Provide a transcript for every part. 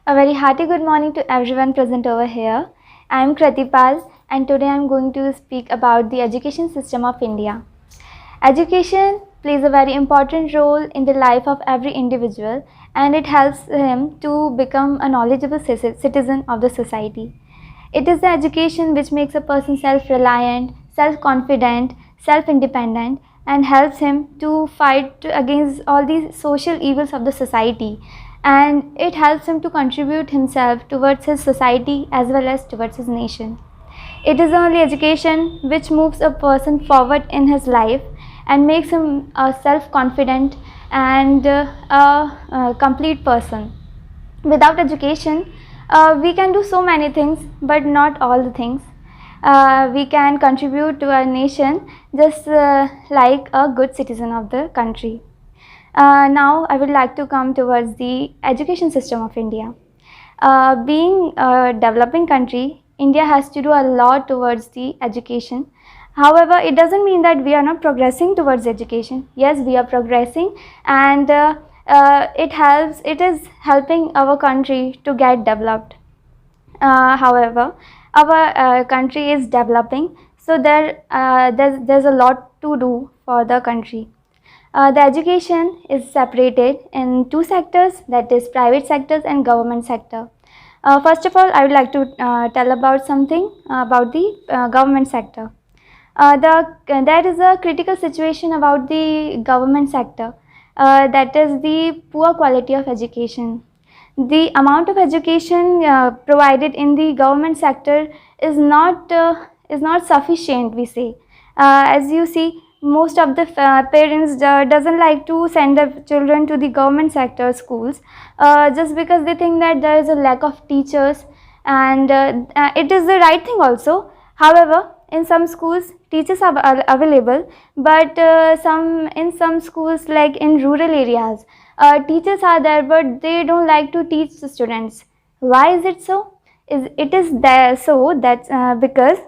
A very hearty good morning to everyone present over here. I am Kratipal and today I am going to speak about the education system of India. Education plays a very important role in the life of every individual and it helps him to become a knowledgeable citizen of the society. It is the education which makes a person self-reliant, self-confident, self-independent and helps him to fight against all these social evils of the society, and it helps him to contribute himself towards his society as well as towards his nation. It is only education which moves a person forward in his life and makes him a self-confident and a complete person. Without education, we can do so many things, but not all the things. We can contribute to our nation just like a good citizen of the country. Now, I would like to come towards the education system of India. Being a developing country, India has to do a lot towards the education. However, it doesn't mean that we are not progressing towards education. Yes, we are progressing, and it is helping our country to get developed. However, our country is developing, so there's a lot to do for the country. The education is separated in two sectors, that is private sectors and government sector. First of all, I would like to tell about something about the government sector. There is a critical situation about the government sector, that is the poor quality of education. The amount of education provided in the government sector is not sufficient, we say. As you see, most of the parents doesn't like to send their children to the government sector schools, just because they think that there is a lack of teachers, and it is the right thing also. However, in some schools teachers are available, but in some schools, like in rural areas, teachers are there but they don't like to teach the students. Why is it so? It is there so that because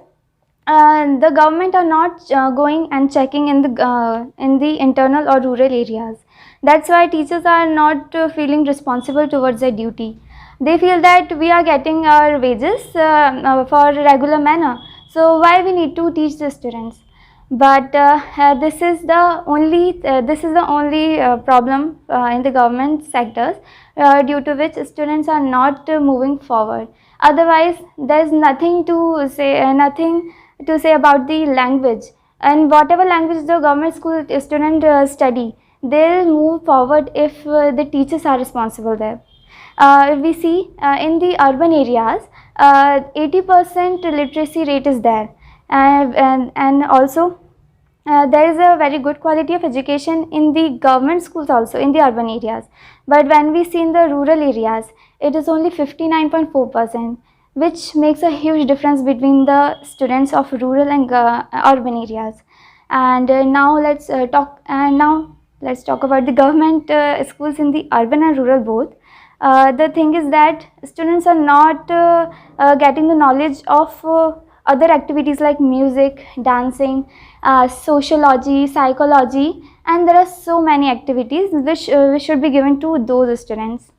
the government are not going and checking in the internal or rural areas. That's why teachers are not feeling responsible towards their duty. They feel that we are getting our wages for regular manner, so why we need to teach the students? But this is the only problem in the government sectors, due to which students are not moving forward. Otherwise, there is nothing to say about the language, and whatever language the government school student study, they'll move forward if the teachers are responsible there. We see in the urban areas, 80% literacy rate is there, and also there is a very good quality of education in the government schools also in the urban areas. But when we see in the rural areas, it is only 59.4%, which makes a huge difference between the students of rural and urban areas. And now let's talk about the government schools in the urban and rural both. The thing is that students are not getting the knowledge of other activities like music, dancing, sociology, psychology, and there are so many activities which should be given to those students.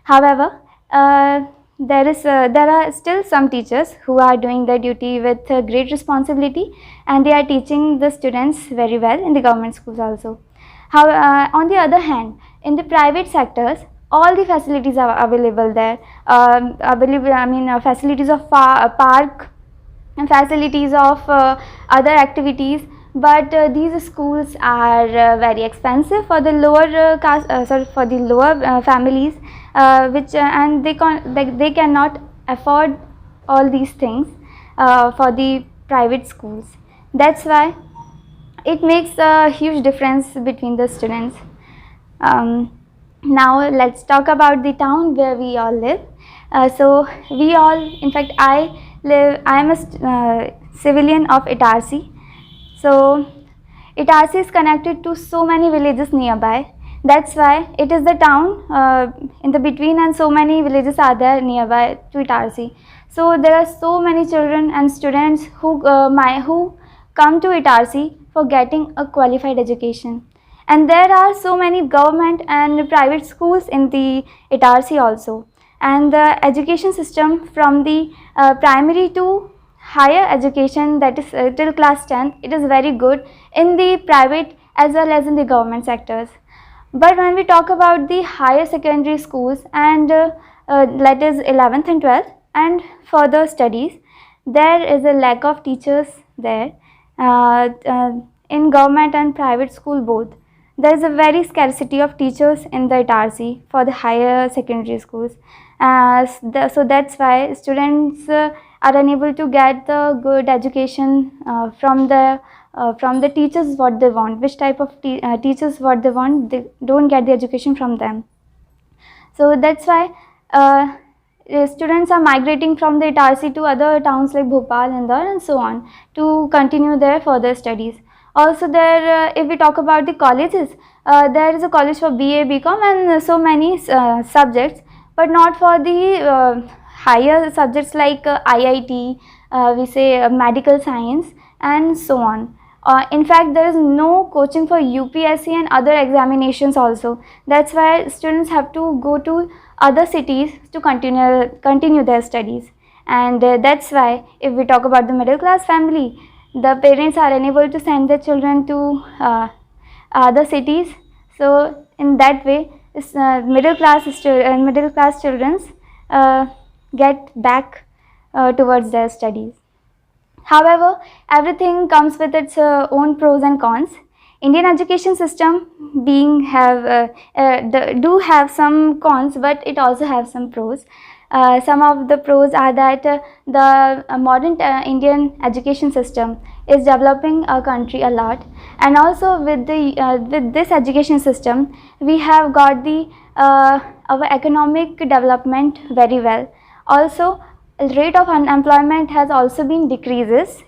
However, there are still some teachers who are doing their duty with great responsibility, and they are teaching the students very well in the government schools also. On the other hand, in the private sectors, all the facilities are available there. Facilities of park and facilities of other activities, but these schools are very expensive for the lower families, which and they cannot afford all these things for the private schools. That's why it makes a huge difference between the students. Now let's talk about the town where we all live. I am a civilian of Itarsi. So Itarsi is connected to so many villages nearby. That's why it is the town in the between, and so many villages are there nearby to Itarsi. So there are so many children and students who come to Itarsi for getting a qualified education. And there are so many government and private schools in the Itarsi also. and the education system from the primary to higher education, that is till class 10th, it is very good in the private as well as in the government sectors. But when we talk about the higher secondary schools and that is 11th and 12th and further studies, there is a lack of teachers there in government and private school both. There is a very scarcity of teachers in the Itarsi for the higher secondary schools. So that's why students are unable to get the good education from the teachers what they want, which type of teachers what they want, they don't get the education from them. So that's why students are migrating from the Itarsi to other towns like Bhopal, Indore and so on to continue their further studies. Also there, if we talk about the colleges, there is a college for BA, BCom and so many subjects, but not for the higher subjects like IIT, we say medical science and so on. In fact, there is no coaching for UPSC and other examinations also. That's why students have to go to other cities to continue their studies. And that's why if we talk about the middle class family, the parents are unable to send their children to other cities. So in that way, middle class children get back towards their studies. However, everything comes with its own pros and cons. Indian education system do have some cons, but it also has some pros. Some of the pros are that the modern Indian education system is developing our country a lot, and also with this education system, we have got the our economic development very well. Also, rate of unemployment has also been decreased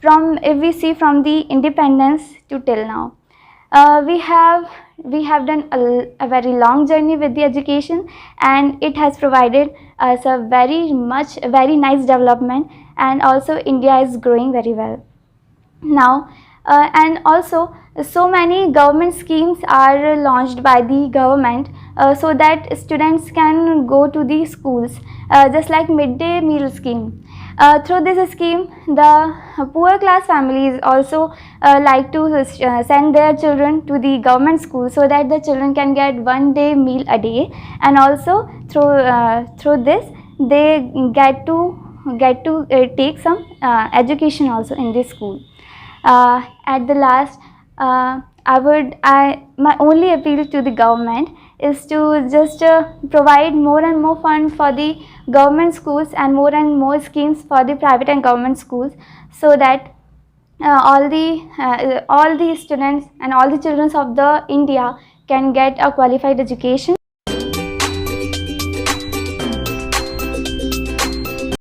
from, if we see from the independence to till now. We have done a very long journey with the education, and it has provided us a very nice development, and also India is growing very well now. And also so many government schemes are launched by the government so that students can go to the schools, just like midday meal scheme. Through this scheme, the poor class families also like to send their children to the government school so that the children can get one day meal a day, and also through this they get to take some education also in this school. At the last, my only appeal to the government is to just provide more and more funds for the government schools and more schemes for the private and government schools, so that all the students and all the children of the India can get a qualified education.